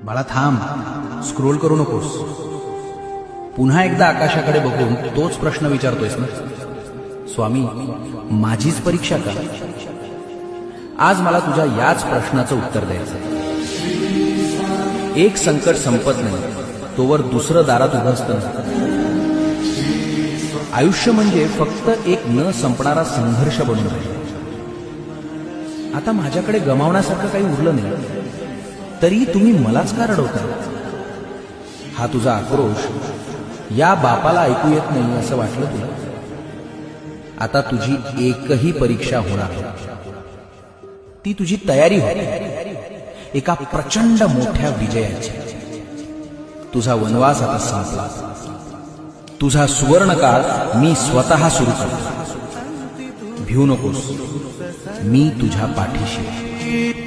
बाळा थांब, स्क्रोल करू नकोस. पुन्हा एकदा आकाशाकडे बघून तोच प्रश्न विचारतोयस ना? स्वामी, माझीच परीक्षा का? आज मला तुझ्या याच प्रश्नाचं उत्तर द्यायचं. एक संकट संपत नाही तोवर दुसरं दारात उभं असतं. आयुष्य म्हणजे फक्त एक न संपणारा संघर्ष बनून राहील. आता माझ्याकडे गमावण्यासारखं काही उरलं नाही, तरी तुम्ही मलाच का रडवता? हा तुझा आक्रोश या बापाला ऐकू येत नाही असं वाटलं तुला? आता तुझी एकही परीक्षा होणार नाही. ती तुझी तयारी होती एका प्रचंड मोठ्या विजयाची. तुझा वनवास आता संपला. तुझा सुवर्णकाळ मी स्वतः सुरू करतो. भिवू नकोस, मी तुझ्या पाठीशी.